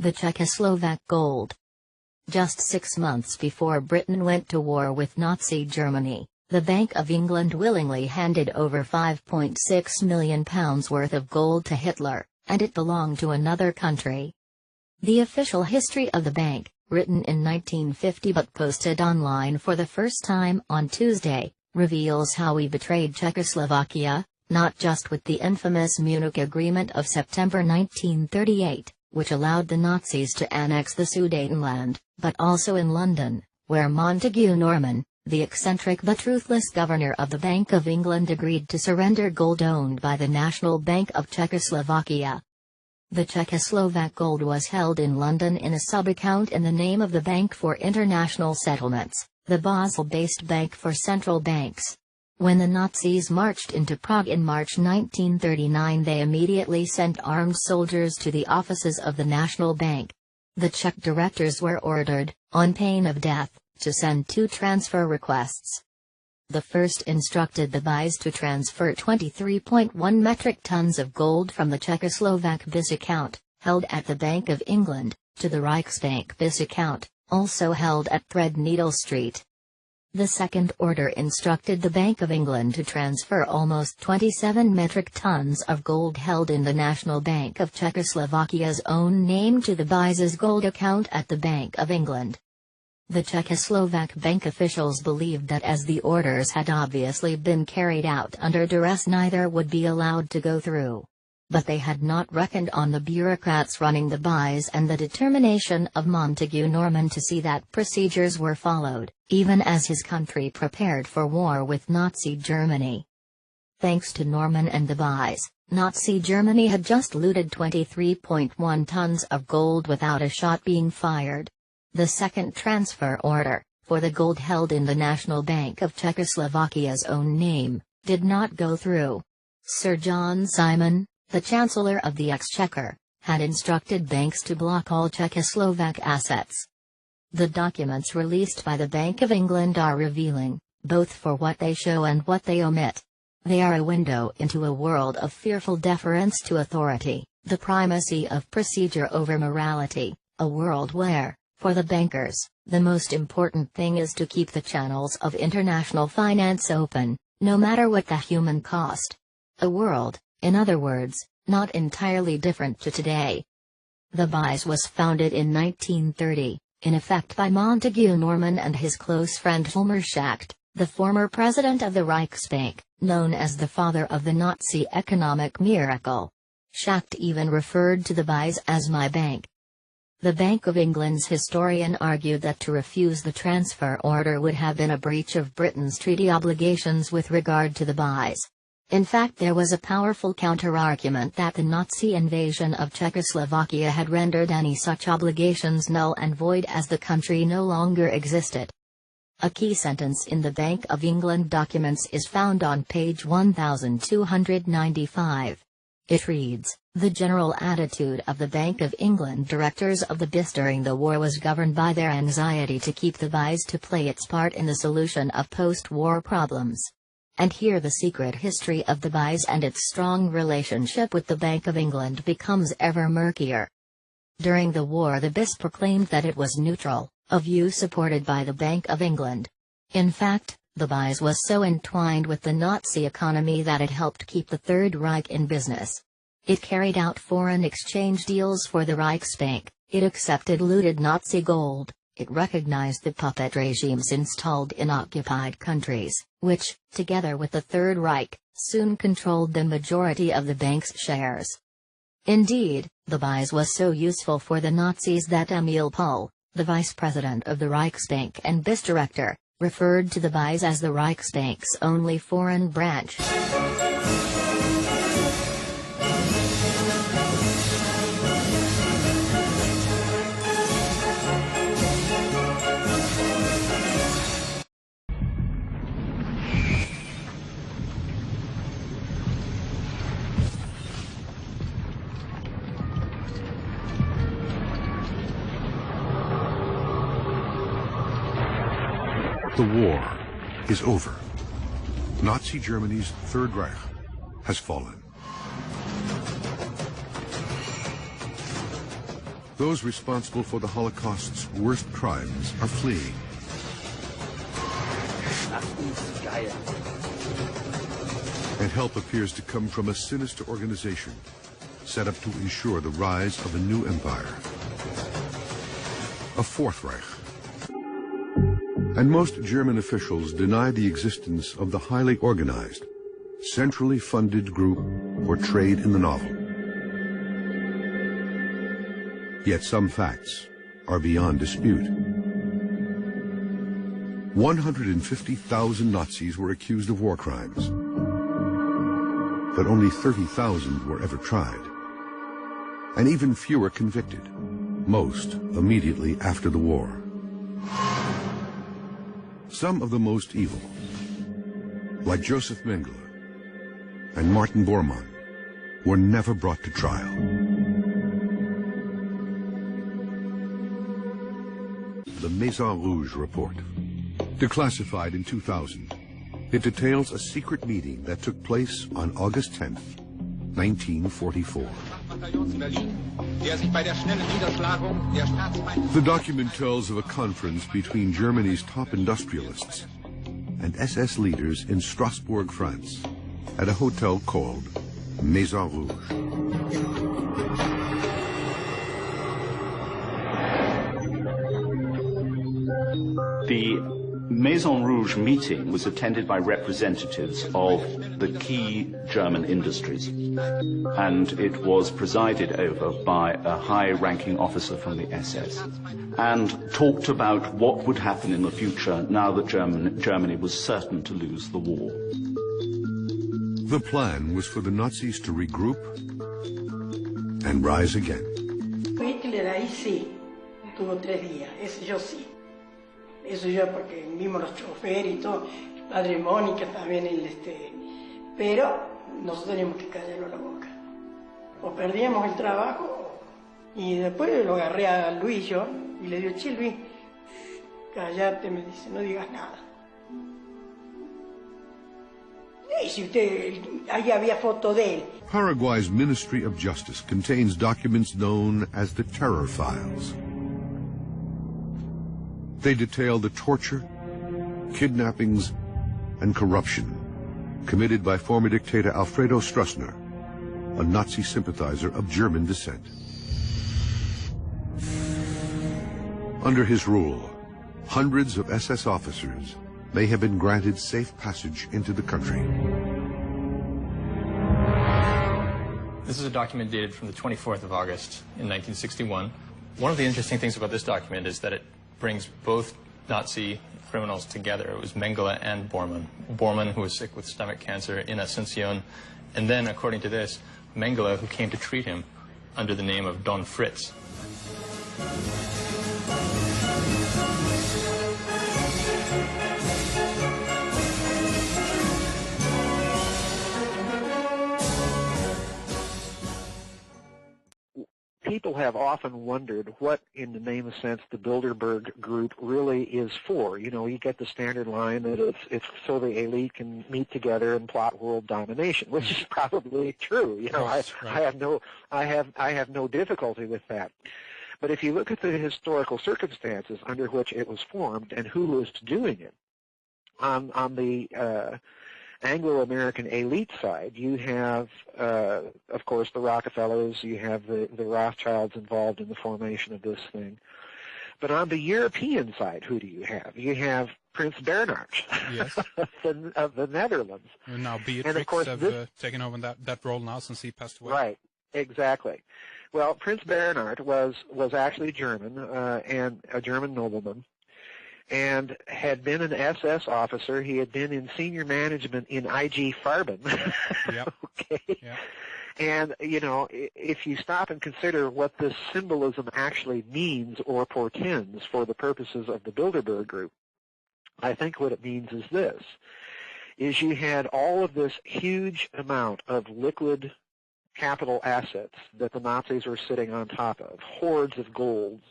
The Czechoslovak gold. Just 6 months before Britain went to war with Nazi Germany, the Bank of England willingly handed over £5.6 million worth of gold to Hitler, and it belonged to another country. The official history of the bank, written in 1950 but posted online for the first time on Tuesday, reveals how we betrayed Czechoslovakia, not just with the infamous Munich Agreement of September 1938, which allowed the Nazis to annex the Sudetenland, but also in London, where Montague Norman, the eccentric but ruthless governor of the Bank of England, agreed to surrender gold owned by the National Bank of Czechoslovakia. The Czechoslovak gold was held in London in a sub-account in the name of the Bank for International Settlements, the Basel-based bank for central banks. When the Nazis marched into Prague in March 1939, they immediately sent armed soldiers to the offices of the National Bank. The Czech directors were ordered, on pain of death, to send 2 transfer requests. The first instructed the BIS to transfer 23.1 metric tons of gold from the Czechoslovak BIS account, held at the Bank of England, to the Reichsbank BIS account, also held at Threadneedle Street. The second order instructed the Bank of England to transfer almost 27 metric tons of gold held in the National Bank of Czechoslovakia's own name to the BIS's gold account at the Bank of England. The Czechoslovak bank officials believed that as the orders had obviously been carried out under duress, neither would be allowed to go through. But they had not reckoned on the bureaucrats running the BIS and the determination of Montague Norman to see that procedures were followed, even as his country prepared for war with Nazi Germany. Thanks to Norman and the BIS, Nazi Germany had just looted 23.1 tons of gold without a shot being fired. The second transfer order, for the gold held in the National Bank of Czechoslovakia's own name, did not go through. Sir John Simon, the Chancellor of the Exchequer, had instructed banks to block all Czechoslovak assets. The documents released by the Bank of England are revealing, both for what they show and what they omit. They are a window into a world of fearful deference to authority, the primacy of procedure over morality, a world where, for the bankers, the most important thing is to keep the channels of international finance open, no matter what the human cost. A world, in other words, not entirely different to today. The BIS was founded in 1930, in effect by Montague Norman and his close friend Hilmar Schacht, the former president of the Reichsbank, known as the father of the Nazi economic miracle. Schacht even referred to the BIS as my bank. The Bank of England's historian argued that to refuse the transfer order would have been a breach of Britain's treaty obligations with regard to the BIS. In fact, there was a powerful counter-argument that the Nazi invasion of Czechoslovakia had rendered any such obligations null and void as the country no longer existed. A key sentence in the Bank of England documents is found on page 1295. It reads, "The general attitude of the Bank of England directors of the BIS during the war was governed by their anxiety to keep the BIS to play its part in the solution of post-war problems." And here the secret history of the BIS and its strong relationship with the Bank of England becomes ever murkier. During the war, the BIS proclaimed that it was neutral, a view supported by the Bank of England. In fact, the BIS was so entwined with the Nazi economy that it helped keep the Third Reich in business. It carried out foreign exchange deals for the Reichsbank, it accepted looted Nazi gold, it recognized the puppet regimes installed in occupied countries, which, together with the Third Reich, soon controlled the majority of the bank's shares. Indeed, the BIS was so useful for the Nazis that Emil Pohl, the vice president of the Reichsbank and BIS director, referred to the BIS as the Reichsbank's only foreign branch. The war is over. Nazi Germany's Third Reich has fallen. Those responsible for the Holocaust's worst crimes are fleeing. And help appears to come from a sinister organization set up to ensure the rise of a new empire, a Fourth Reich. And most German officials deny the existence of the highly organized, centrally funded group portrayed in the novel. Yet some facts are beyond dispute. 150,000 Nazis were accused of war crimes, but only 30,000 were ever tried, and even fewer convicted, most immediately after the war. Some of the most evil, like Joseph Mengele and Martin Bormann, were never brought to trial. The Maison Rouge report, declassified in 2000, it details a secret meeting that took place on August 10th, 1944. The document tells of a conference between Germany's top industrialists and SS leaders in Strasbourg, France, at a hotel called Maison Rouge. The Maison Rouge meeting was attended by representatives of the key German industries, and it was presided over by a high-ranking officer from the SS, and talked about what would happen in the future now that Germany was certain to lose the war. The plan was for the Nazis to regroup and rise again. Hitler ahí sí, tuvo 3 días, eso yo sí. Eso yo porque vimos los choferes y todo, el padre Mónica también, pero nosotros teníamos que callarlo la boca. O perdíamos el trabajo, y después lo agarré a Luis yo, y le digo, che Luis, callate, me dice, no digas nada. Y si usted, ahí había foto de él. Paraguay's Ministry of Justice contains documents known as the Terror Files. They detail the torture, kidnappings, and corruption committed by former dictator Alfredo Stroessner, a Nazi sympathizer of German descent. Under his rule, hundreds of SS officers may have been granted safe passage into the country. This is a document dated from the 24th of August in 1961. One of the interesting things about this document is that it brings both Nazi criminals together. It was Mengele and Bormann. Bormann, who was sick with stomach cancer in Asunción, and then, according to this, Mengele, who came to treat him under the name of Don Fritz. People have often wondered what, in the name of sense, the Bilderberg group really is for. You know, you get the standard line that it's so the elite can meet together and plot world domination, which is probably true. You know, I have no difficulty with that. But if you look at the historical circumstances under which it was formed and who was doing it, on the Anglo-American elite side, you have, of course, the Rockefellers, you have the Rothschilds involved in the formation of this thing. But on the European side, who do you have? You have Prince Bernhard, yes. of the Netherlands. And now Beatrix and of course, have taken over that role now since he passed away. Right, exactly. Well, Prince Bernhard was actually German, and a German nobleman, and had been an SS officer. He had been in senior management in IG Farben. Yep. Okay. Yep. And, you know, if you stop and consider what this symbolism actually means or portends for the purposes of the Bilderberg group, I think what it means is this, is you had all of this huge amount of liquid capital assets that the Nazis were sitting on top of, hordes of golds,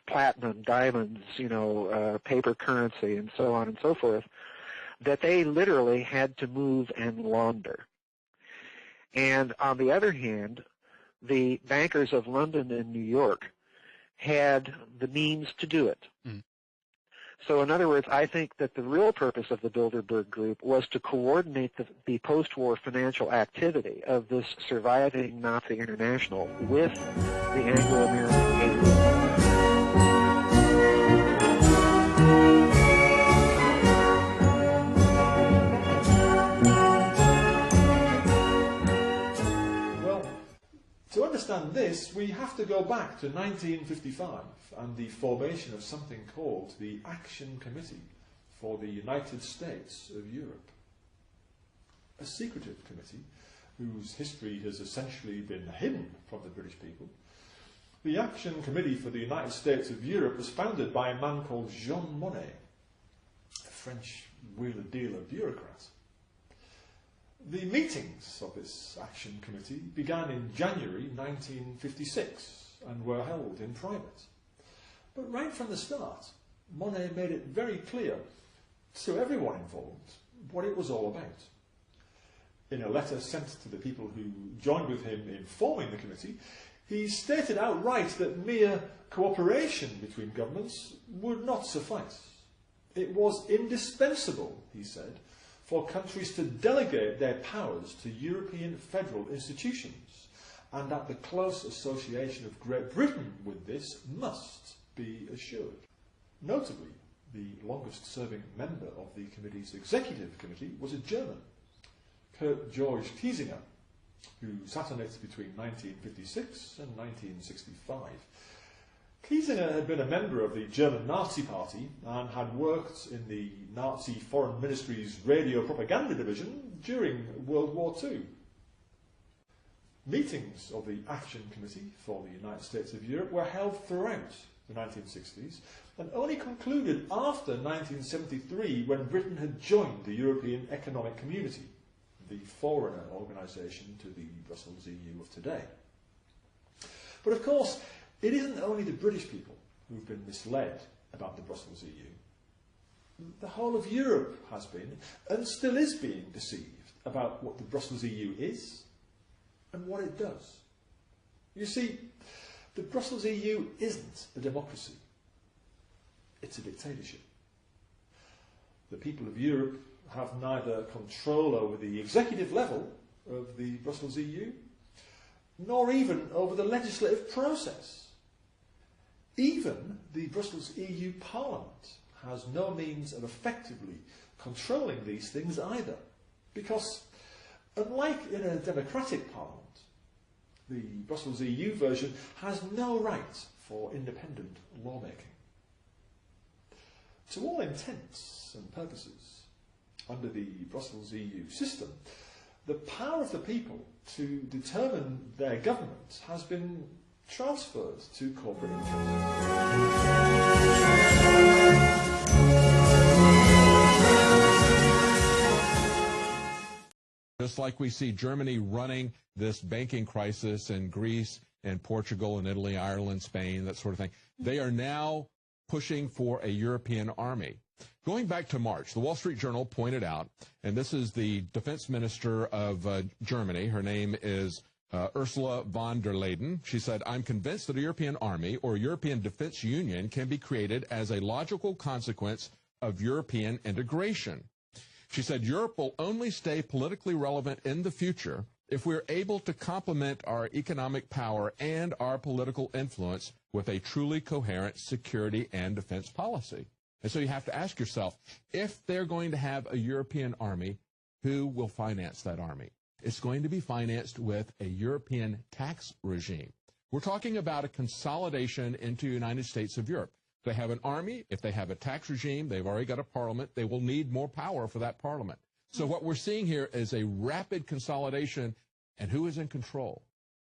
platinum, diamonds, you know, paper currency, and so on and so forth, that they literally had to move and launder. And on the other hand, the bankers of London and New York had the means to do it. Mm. So in other words, I think that the real purpose of the Bilderberg Group was to coordinate the post-war financial activity of this surviving Nazi international with the Anglo-American movement. To understand this, we have to go back to 1955 and the formation of something called the Action Committee for the United States of Europe. A secretive committee whose history has essentially been hidden from the British people. The Action Committee for the United States of Europe was founded by a man called Jean Monnet, a French wheeler-dealer bureaucrat. The meetings of this Action Committee began in January 1956 and were held in private. But right from the start, Monnet made it very clear to everyone involved what it was all about. In a letter sent to the people who joined with him in forming the committee, he stated outright that mere cooperation between governments would not suffice. It was indispensable, he said, for countries to delegate their powers to European federal institutions, and that the close association of Great Britain with this must be assured. Notably, the longest-serving member of the committee's executive committee was a German, Kurt George Kiesinger, who sat on it between 1956 and 1965. Kiesinger had been a member of the German Nazi Party and had worked in the Nazi Foreign Ministry's radio propaganda division during World War II. Meetings of the Action Committee for the United States of Europe were held throughout the 1960s and only concluded after 1973 when Britain had joined the European Economic Community, the forerunner organisation to the Brussels EU of today. But of course, it isn't only the British people who've been misled about the Brussels EU. The whole of Europe has been, and still is being, deceived about what the Brussels EU is and what it does. You see, the Brussels EU isn't a democracy. It's a dictatorship. The people of Europe have neither control over the executive level of the Brussels EU, nor even over the legislative process. Even the Brussels EU Parliament has no means of effectively controlling these things either, because unlike in a democratic parliament, the Brussels EU version has no right for independent lawmaking. To all intents and purposes, under the Brussels EU system, the power of the people to determine their government has been transferred to corporate interests. Just like we see Germany running this banking crisis in Greece and Portugal and Italy, Ireland, Spain, that sort of thing, they are now pushing for a European army. Going back to March, the Wall Street Journal pointed out, and this is the defense minister of Germany, her name is Ursula von der Leyen. She said, "I'm convinced that a European army or European defense union can be created as a logical consequence of European integration." She said, "Europe will only stay politically relevant in the future if we're able to complement our economic power and our political influence with a truly coherent security and defense policy." And so you have to ask yourself, if they're going to have a European army, who will finance that army? It's going to be financed with a European tax regime. We're talking about a consolidation into the United States of Europe. If they have an army, if they have a tax regime, they've already got a parliament, they will need more power for that parliament. So what we're seeing here is a rapid consolidation, and who is in control?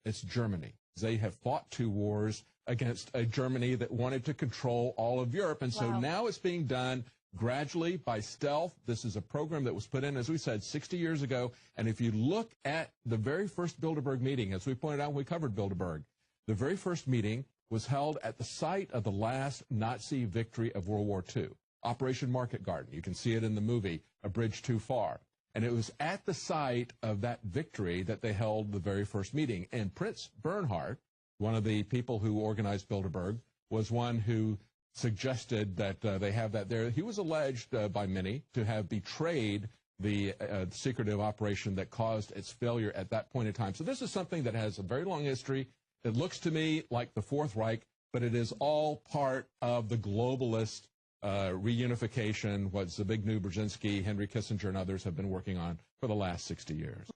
It's Germany. They have fought 2 wars against a Germany that wanted to control all of Europe, and so now it's being done gradually by stealth. This is a program that was put in, as we said, 60 years ago, and if you look at the very first Bilderberg meeting, as we pointed out when we covered Bilderberg, the very first meeting was held at the site of the last Nazi victory of World War II, Operation Market Garden. You can see it in the movie, A Bridge Too Far. And it was at the site of that victory that they held the very first meeting. And Prince Bernhard, one of the people who organized Bilderberg, was one who suggested that they have that there. He was alleged by many to have betrayed the secretive operation that caused its failure at that point in time. So this is something that has a very long history. It looks to me like the Fourth Reich, but it is all part of the globalist reunification, what Zbigniew Brzezinski, Henry Kissinger, and others have been working on for the last 60 years.